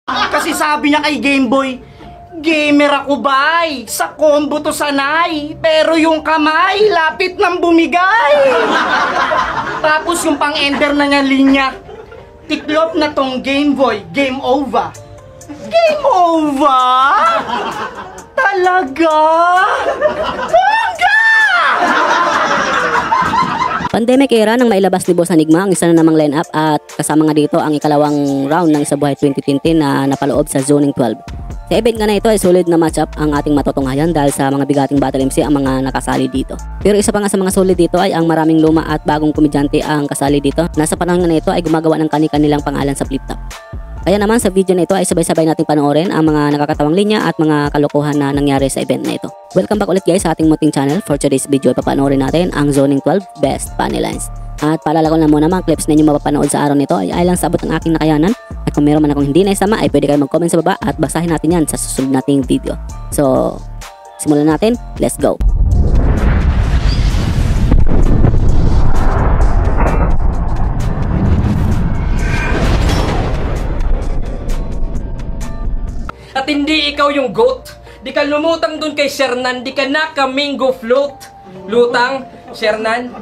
Kasi sabi niya kay Gameboy, gamer ako bay, sa combo to sanay, pero yung kamay, lapit ng bumigay. Tapos yung pang-ender na niya linya, tiklop na tong Gameboy, game over. Game over? Talaga? Bongga! Pandemic era nang mailabas ni Boss Enigma ang isa na namang lineup at kasama nga dito ang ikalawang round ng Isa Buhay 2020 na napaloob sa Zoning 12. Sa event nga na ito ay solid na matchup ang ating matutunghayan dahil sa mga bigating battle MC ang mga nakasali dito. Pero isa pa nga sa mga solid dito ay ang maraming luma at bagong komedyante ang kasali dito na sa panahon nga na ito ay gumagawa ng kani-kanilang pangalan sa flip top. Kaya naman sa video na ito ay sabay-sabay nating panoorin ang mga nakakatawang linya at mga kalokohan na nangyari sa event na ito. Welcome back ulit guys sa ating munting channel. For today's video ay papanoorin natin ang Zoning 12 Best Funny Lines. At paalala ko na muna mga clips na inyo mapapanood sa araw nito ay lang sa abot ng aking nakayanan. At kung meron man akong hindi naisama ay pwede kayo mag-comment sa baba at basahin natin yan sa susunod nating video. So, simulan natin. Let's go! At hindi ikaw yung goat. Di ka lumutang dun kay Shernan. Di ka naka-mingo float. Lutang, Shernan,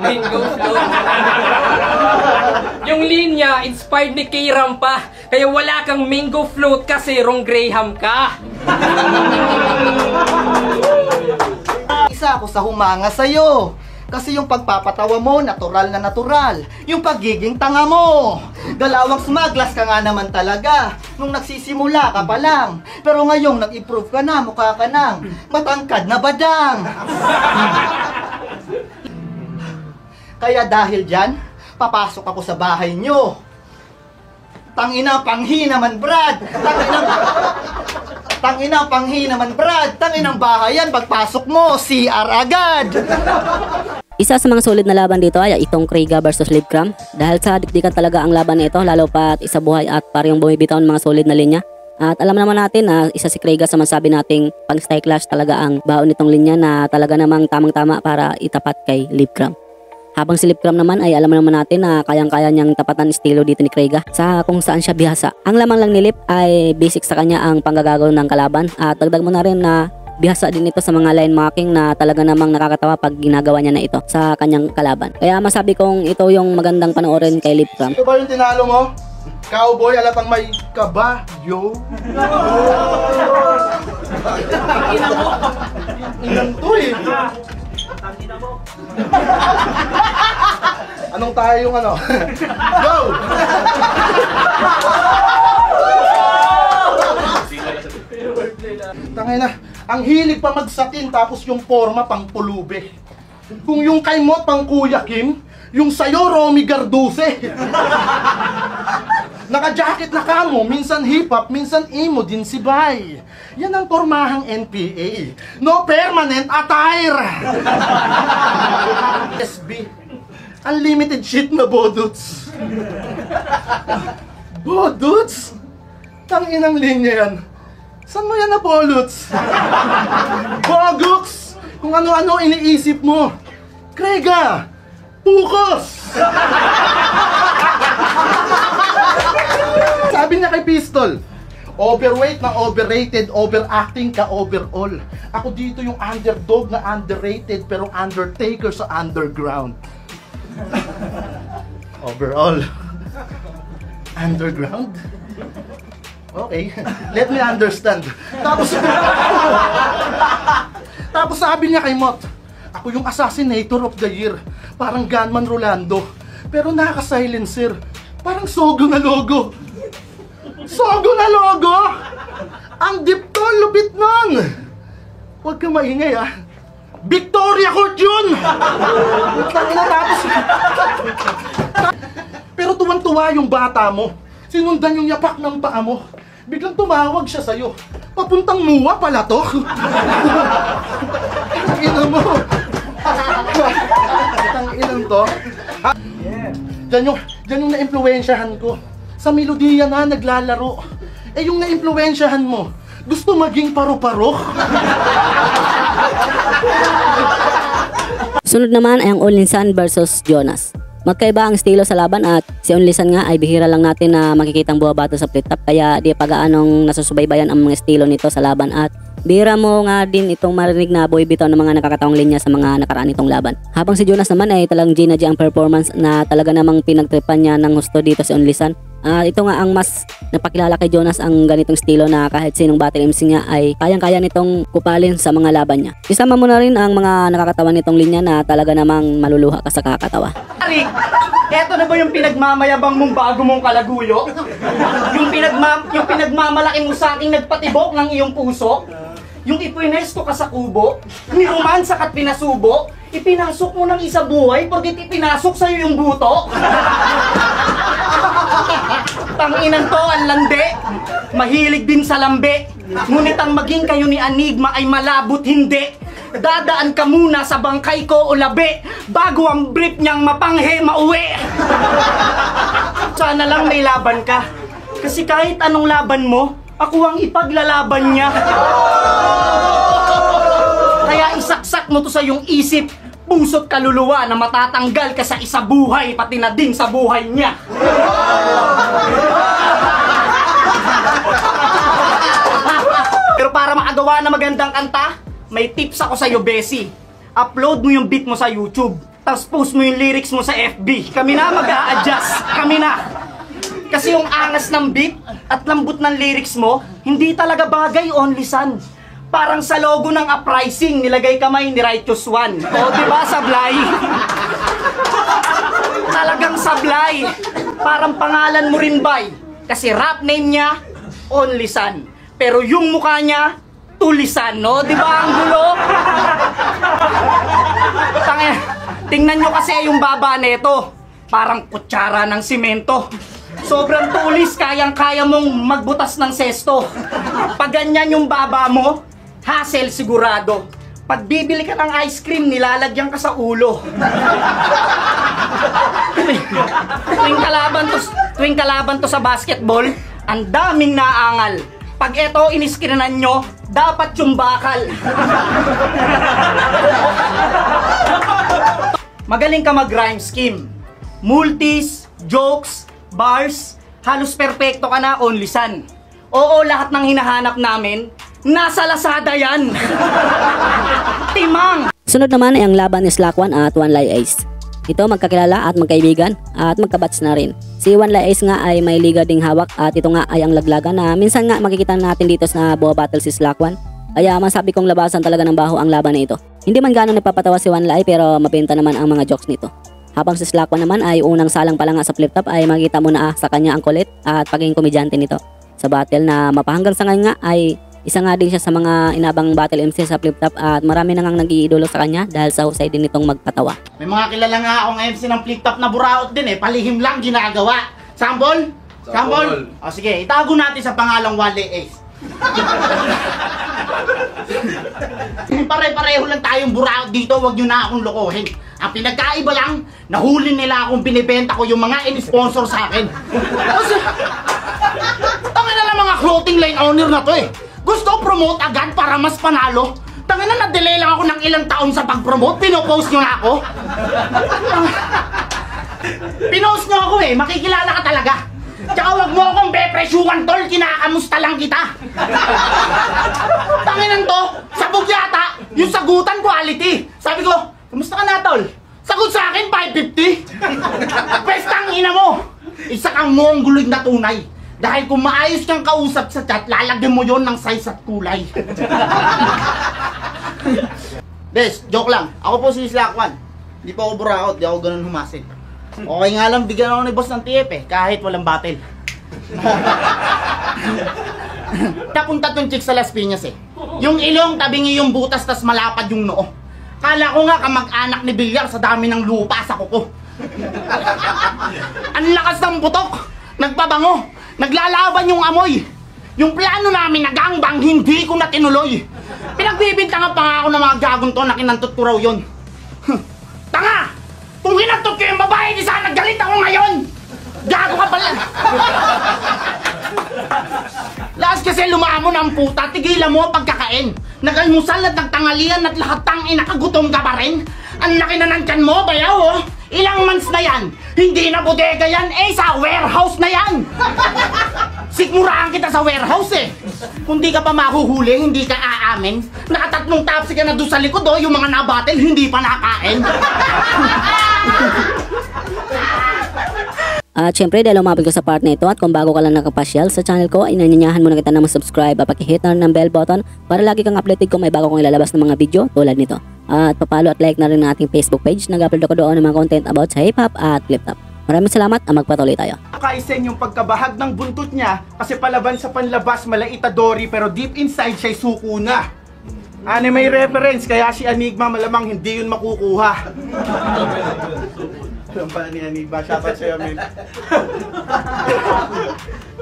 mingo float. Yung linya, inspired ni K-Ram pa. Kaya wala kang mingo float kasi wrong Graham ka. Isa ako sa humanga sa'yo. Kasi yung pagpapatawa mo, natural na natural. Yung pagiging tanga mo. Dalawang smaglas ka nga naman talaga. Nung nagsisimula ka pa lang. Pero ngayong nag-improve ka na, mukha ka nang matangkad na badang. Kaya dahil dyan, papasok ako sa bahay nyo. Tangina, panghi naman, Brad. Tangina, panghi naman, Brad. Tanginang bahayan, pagpasok mo, CR agad. Isa sa mga solid na laban dito ay itong Krega versus Livcram. Dahil sa dikdikan talaga ang laban nito, lalo pa at Isa Buhay at parehong bumibitaw ng mga solid na linya. At alam naman natin na isa si Krega sa masabi nating pang style clash talaga ang baon nitong linya na talaga namang tamang-tama para itapat kay Livcram. Habang si Livcram naman ay alam naman natin na kayang-kaya niyang tapatan estilo dito ni Krega sa kung saan siya bihasa. Ang lamang lang ni Lip ay basic sa kanya ang panggagago ng kalaban at dagdag mo na rin na bihasa din ito sa mga line marking na talaga namang nakakatawa pag ginagawa niya na ito sa kanyang kalaban. Kaya masabi kong ito yung magandang panoorin kay Livcram. Ito ba yung tinalo mo? Cowboy, alatang may kabayo. Tangina mo. Ilan to eh. Anong tayo yung ano? Go! Tangina, ang hilig pa magsatin tapos yung forma pang pulube. Kung yung kay mo pang Kuya Kim, yung sayo Romy Garduse. Naka-jacket na kamo, minsan hip-hop, minsan emo din si Bay. Yan ang pormahang NPA. No permanent attire. SB. Unlimited shit na boduts. Boduts? Tanginang linya yan. Saan mo yan na poluts? Boguts! Kung ano-ano iniisip mo. Krega! Pukos! Sabi niya kay Pistol, overweight na overrated, overacting ka overall. Ako dito yung underdog na underrated pero undertaker sa underground. Overall. Underground? Okay, let me understand. Tapos sabi niya kay Mot, ako yung assassinator of the year. Parang gunman Rolando. Pero nakaka-silencer. Parang Sogo na logo. Sogo na logo? Ang deep tone, lupit nun. Huwag ka maingay ah. Victoria Court yun! Tapos... Pero tuwang-tuwa yung bata mo. Sinundan yung yapak ng paa mo. Biglang tumawag siya sa'yo. Papuntang Muwa pala to. Ang ina mo. Ang inang to. Diyan yung na-impluwensyahan ko. Sa melodiya na naglalaro. Eh yung na-impluwensyahan mo, gusto maging paru-paro. Sunod naman ay ang All-in-Sun versus Jonas. Magkaiba ang estilo sa laban at si Onlysan nga ay bihira lang natin na makikitang bumabato sa flip top, kaya di pagaanong nasusubaybayan ang mga estilo nito sa laban at bihira mo nga din itong marinig na boy bitaw ng mga nakakatawang linya sa mga nakaraan itong laban. Habang si Jonas naman ay talagang G ang performance na talaga namang pinagtripan niya ng gusto dito si Onlysan. Ito nga ang mas napakilala kay Jonas, ang ganitong estilo na kahit sinong battle MC nga ay kayang-kaya nitong kupalin sa mga laban niya. Isama mo na rin ang mga nakakatawa nitong linya na talaga namang maluluha ka sa kakatawa. Rick, eto na ba yung pinagmamayabang mong bago mong kalaguyo? Yung pinagmamalaki mo sa aking nagpatibok ng iyong puso? Yung ipwinesto ka sa kubo? Niromansa ka't pinasubo? Ipinasok mo ng isa buhay porkit ipinasok sa'yo yung buto? Tanginan to, ang lande. Mahilig din sa lambe. Ngunit ang maging kayo ni Enigma ay malabot hindi. Dadaan ka muna sa bangkay ko o labi bago ang brief niyang mapanghe mauwi. Sana lang may laban ka. Kasi kahit anong laban mo, ako ang ipaglalaban niya. Kaya isaksak mo to sa iyong isip, puso't kaluluwa na matatanggal ka sa isa buhay, pati na din sa buhay niya. Pero para makagawa na magandang kanta, may tips ako sa'yo, Bessie. Upload mo yung beat mo sa YouTube, tapos post mo yung lyrics mo sa FB. Kami na mag-a-adjust. Kami na. Kasi yung angas ng beat at lambot ng lyrics mo, hindi talaga bagay, Onlysan. Parang sa logo ng uprising, nilagay kamay ni Righteous One. O, diba, sablay? Talagang sablay. Parang pangalan mo rin, bay. Kasi rap name niya, Onlysan. Pero yung mukha niya, Tulisan, no? Diba ang gulo? Tingnan nyo kasi yung baba neto. Parang kutsara ng simento. Sobrang tulis, kayang-kaya mong magbutas ng sesto. Pag ganyan yung baba mo, hassle sigurado. Pag bibili ka ng ice cream, nilalagyan ka sa ulo. Tuwing kalaban to sa basketball, ang daming naangal. Pag eto iniskrinan nyo, dapat yung bakal. Magaling ka mag-rhyme scheme. Multis, jokes, bars, halos perpekto ka na, Onlysan. Oo, lahat ng hinahanap namin, nasa Lazada yan. Timang! Sunod naman ay ang laban ni Slack1 at One Lie Ace. Ito magkakilala at magkaibigan at magkabats na rin. Si One Lie Ace nga ay may liga ding hawak at ito nga ay ang laglagan na minsan nga makikita natin dito sa Boa Battle si Slack1. Kaya masabi kong labasan talaga ng baho ang laban na ito. Hindi man gano'ng nagpapatawa si One Lie pero mabenta naman ang mga jokes nito. Habang si Slack1 naman ay unang salang pa lang nga sa flip top ay makikita mo na sa kanya ang kulit at pagiging komedyante nito. Sa battle na mapahanggang sa nga ay isa nga din siya sa mga inabang battle MC sa flip top at marami na ngang nag-iidolo sa kanya dahil sa husay din nitong magpatawa. May mga kilala nga akong MC ng flip top na buraot din palihim lang ginagawa. Sample? Sample? O sige, itago natin sa pangalang Wale Ace. Pare-pareho lang tayong buraot dito, wag nyo na akong lokohin. Ang pinagkaiba lang, nahuli nila akong binibenta ko yung mga in-sponsor sa akin. Kasi, tangin na lang mga clothing line owner na to Gusto promote agad para mas panalo. Tangin na, na-delay lang ako ng ilang taon sa pag-promote, pinopost nyo na ako. Pinost nyo ako makikilala ka talaga. Tsaka wag mo akong bepresyuhan tol, kinakamusta lang kita. Tanginan to, sabog yata, yung sagutan quality. Sabi ko, kumusta ka na tol? Sagot sa akin, 550. Pwestang ina mo, isa kang mongoloid na tunay. Dahil kung maayos kang kausap sa chat, lalagyan mo yon ng size at kulay. Des, joke lang. Ako po si Slack1. Hindi po ako buraot, di ako ganun humasin. Okay nga lang, bigyan ako ni boss ng TF kahit walang battle. Napunta tong chick sa Las Piñas Yung ilong, tabingi yung butas, tas malapad yung noo. Kala ko nga kamag-anak ni Villar sa dami ng lupa sa kuko. Ang lakas ng putok, nagpabango, naglalaban yung amoy. Yung plano namin na gangbang, hindi ko na tinuloy. Pinagbibintangan pa nga ako ng mga gagong to na kinantot ko raw yun. Tanga! Kung hinantot ko yung babae, di sana galit ako ngayon! Gago ka pala! Lakas kasi lumamon ang puta, tigilan mo pagkakain. Nagalmusal at nagtangalian at lahat tangin nakagutom ka pa rin. Ang laki na ng tiyan mo, bayaw Ilang months na yan? Hindi na bodega yan, sa warehouse na yan! Sigmuraan kita sa warehouse Kung di ka pa mahuhuli, hindi ka aamin. Nakatatlong tapsi ka na doon sa likod yung mga nabatel, hindi pa nakain. At syempre dahil umabot ko sa part na ito at kung bago ka lang nakapasyal sa channel ko, inanyanyahan mo na kita na mag-subscribe at pakihit na ng bell button para lagi kang updated kung may bago kong ilalabas ng mga video tulad nito. At papalo at like na rin ang ating Facebook page. Nag-upload ako doon ng mga content about sa hip-hop at flip-top. Maraming salamat at magpatuloy tayo. Kaisen yung pagkabahag ng buntot niya kasi palaban sa panlabas malaitadori pero deep inside siya'y suko na. Anime reference kaya si Enigma malamang hindi yun makukuha. Alam pala ni Enigma, shoutout sa'yo, men.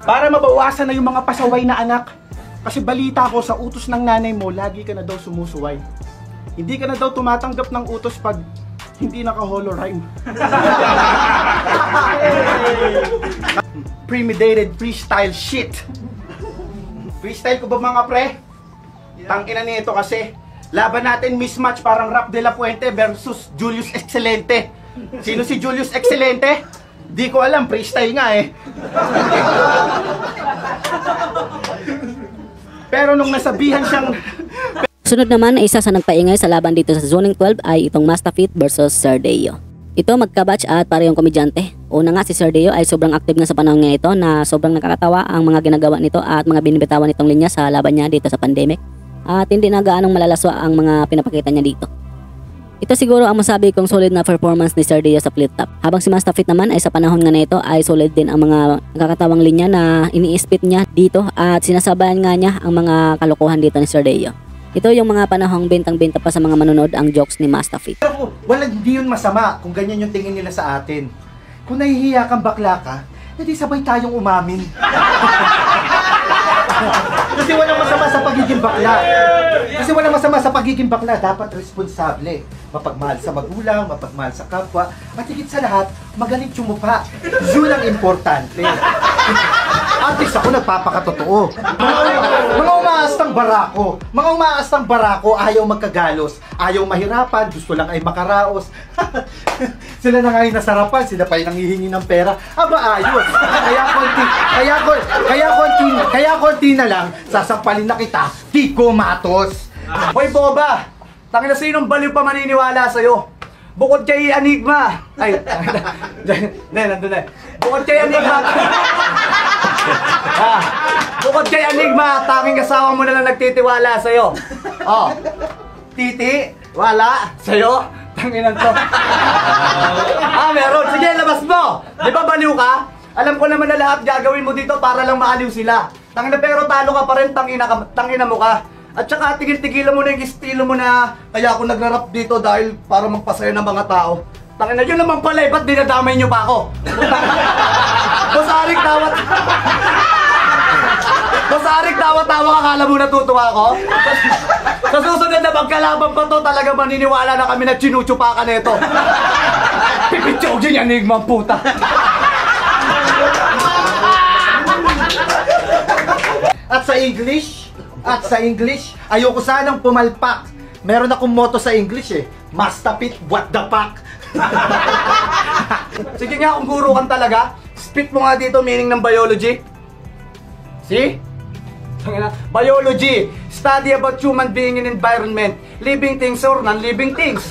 Para mabawasan na yung mga pasaway na anak. Kasi balita ko sa utos ng nanay mo, lagi ka na daw sumusuway. Hindi ka na daw tumatanggap ng utos pag hindi naka-holorhyme. Premeditated freestyle shit. Freestyle ko ba mga pre? Tangina nito kasi. Laban natin mismatch parang Rap de la Fuente versus Julius Excelente. Sino si Julius Excelente? Di ko alam, freestyle nga Pero nung nasabihan siyang Sunod naman ay isa sa nagpaingay sa laban dito sa Zoning 12 ay itong Mastafit versus Sardeo. Ito magkabatch at parehong komedyante. Una nga si Sardeo ay sobrang active nga sa panahon nga ito na sobrang nakakatawa ang mga ginagawa nito at mga binibitawan nitong linya sa laban niya dito sa pandemic. At hindi na gaanong malalaswa ang mga pinapakita niya dito. Ito siguro ang masabi kong solid na performance ni Sardeo sa flip-top. Habang si Mastafit naman ay sa panahon nga nito ay solid din ang mga nakakatawang linya na ini-spit niya dito at sinasabayan nga niya ang mga kalokohan dito ni Sardeo. Ito yung mga panahong bintang-binta pa sa mga manonood ang jokes ni Mastafit. Pero hindi yun masama kung ganyan yung tingin nila sa atin. Kung nahihiya kang bakla ka, hindi sabay tayong umamin. Kasi walang masama sa pagiging bakla. Dapat responsable. Mapagmahal sa magulang, mapagmahal sa kapwa, at higit sa lahat, magaling tsumupa. Yun ang importante. Artist ako, nagpapakatotoo. Mga umaastang barako, ayaw magkagalos, ayaw mahirapan, gusto lang ay makaraos. Sila na nga yung nasarapan, sila pa yung nanghihingi ng pera. Aba, ayos. Kaya konti na lang, sasampalin na kita, Kiko Matos. Hoy, Boba! Tangina, sinong baliw pa maniniwala sa'yo? Bukod kay Enigma. Ay, nandun na. Bukod kay Enigma. Bukod kay Enigma, tanging asawa mo na lang nagtitiwala sa'yo. Oh, titi, wala sa'yo. Tanginan to. Meron. Sige, labas mo. Di ba baliw ka? Alam ko naman na lahat gagawin mo dito para lang maaliw sila. Tangina, pero talo ka pa rin, tangina mo ka. At saka tigil-tigilan mo na yung estilo mo na kaya ako nagra-rap dito dahil para magpasaya ng mga tao. Tangina, yun naman pala ba't dinadamay nyo pa ako? Bosarik, tawa-tawa, akala mo natutuwa ako? Sa susunod na magkalaban pa to, talaga maniniwala na kami na chinuchupa ka nito. Pipitsogin yan, Enigma, puta. At sa English, ayoko sanang pumalpak. Meron akong motto sa English Mastafit, what the fuck? Sige nga, kung guro kang talaga, spit mo nga dito meaning ng biology. See? Biology, study about human being and environment, living things or non-living things.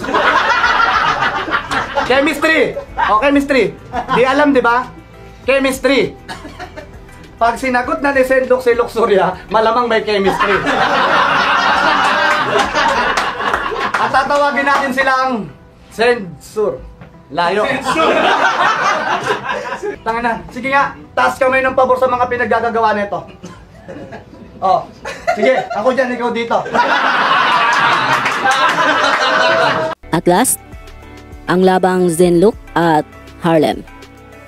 Chemistry. Chemistry. Di alam, di ba? Chemistry. Pag sinagot na ni Sendok si Luxuria, malamang may chemistry. At tatawagin natin silang Sensor. Layo. Tangina. Sige nga, taas kamay ng pabor sa mga pinaggagawa nito. Oh. Sige, ako dyan, ikaw dito. At last, ang labang Zenlook at Harlem.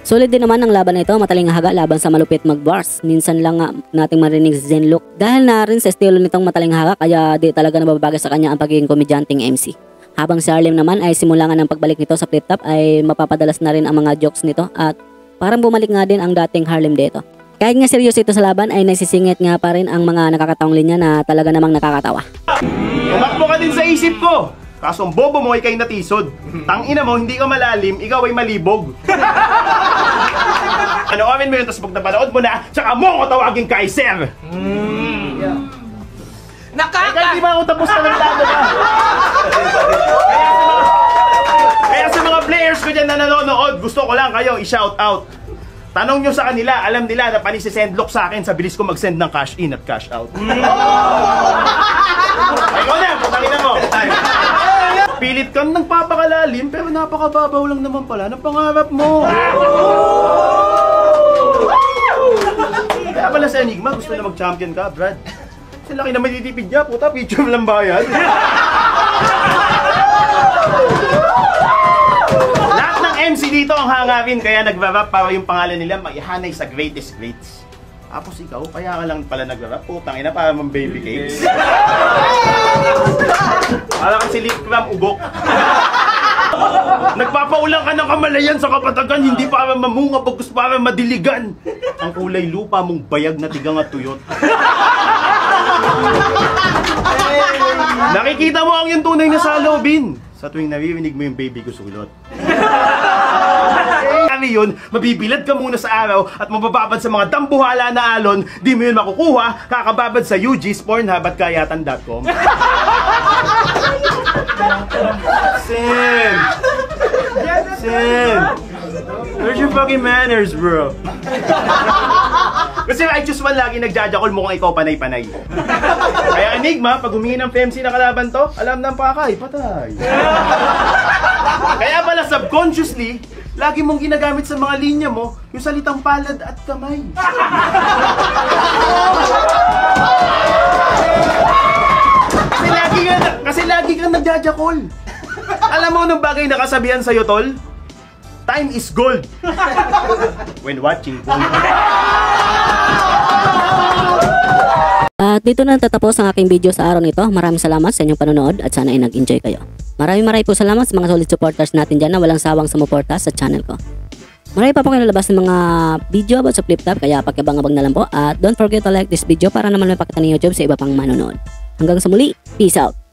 Solid din naman ang laban na ito, mataling haga laban sa malupit mag-bars. Minsan lang nga nating marinig si Zenlook. Dahil na rin sa estilo nitong mataling haga, kaya di talaga nababaga sa kanya ang pagiging komedyanting MC. Habang si Harlem naman ay simula nga ng pagbalik nito sa flip-top ay mapapadalas na rin ang mga jokes nito at parang bumalik nga din ang dating Harlem dito. Kahit nga seryoso ito sa laban ay nagsisingit nga pa rin ang mga nakakatawang linya na talaga namang nakakatawa. Tumakbo ka din sa isip ko. Kaso ang bobo mo, ikay natisod. Tangina mo, hindi ka malalim, ikaw ay malibog. Panoorin mo yun, tapos pag napanood mo na, tsaka mo ko tawagin kay Sir. Kaya di ba ako tapos na nagtado ka? Kaya sa mga players ko dyan na nanonood, gusto ko lang kayo i-shout out. Tanong nyo sa kanila, alam nila na panisisend lock sa akin sa bilis ko mag-send ng cash in at cash out. Ay, ikaw na, putangin na mo. Pilit kang nagpapakalalim, pero napakababaw lang naman pala ng pangarap mo. Kaya pala sa Enigma, gusto na mag-champion ka, Brad. Kasi laki na matitipid niya, puta, picture lang bayad. Lahat ng MC dito ang hangarin, kaya nag-rap para yung pangalan nila maihanay sa greatest greats. Tapos ikaw, kaya ka lang pala nag-rap, putang ina, para mong baby cakes. Para kang si Likram Ugok. Nagpapaulang ka ng kamalayan sa kapatagan, hindi para mamunga, bagkus para madiligan. Ang kulay lupa mong bayag na tigang at tuyot. Nakikita mo ang yung tunay na saloobin sa tuwing naririnig mo yung baby ko sulot. Kami yun, mabibilad ka muna sa araw at mabababad sa mga dambuhala na alon, di mo yun makukuha, kakababad sa UG's, Pornhub at kayatan.com. Sin! Sin! Where's your fucking manners, bro? Kasi I just one lagi nagjajakol mo kung ikaw panay-panay. Kaya Enigma, pag humingi ng FMC na kalaban to, alam ng pakay, patay. Kaya pala subconsciously, lagi mong ginagamit sa mga linya mo, yung salitang palad at kamay. Kasi lagi kang nagjajakol. Alam mo anong bagay na kasabihan sa'yo, tol? Time is gold. When watching gold. At dito na tatapos ang aking video sa araw nito. Maraming salamat sa inyong panonood at sana ay nag-enjoy kayo. Maraming po salamat sa mga solid supporters natin dyan na walang sawang sumuporta sa channel ko. Marami pa po kayo lalabas ng mga video about sa flip top, kaya pakiabang-abang na lang po. At don't forget to like this video para naman may pakita ni YouTube sa iba pang manonood. Hanggang sa muli, peace out!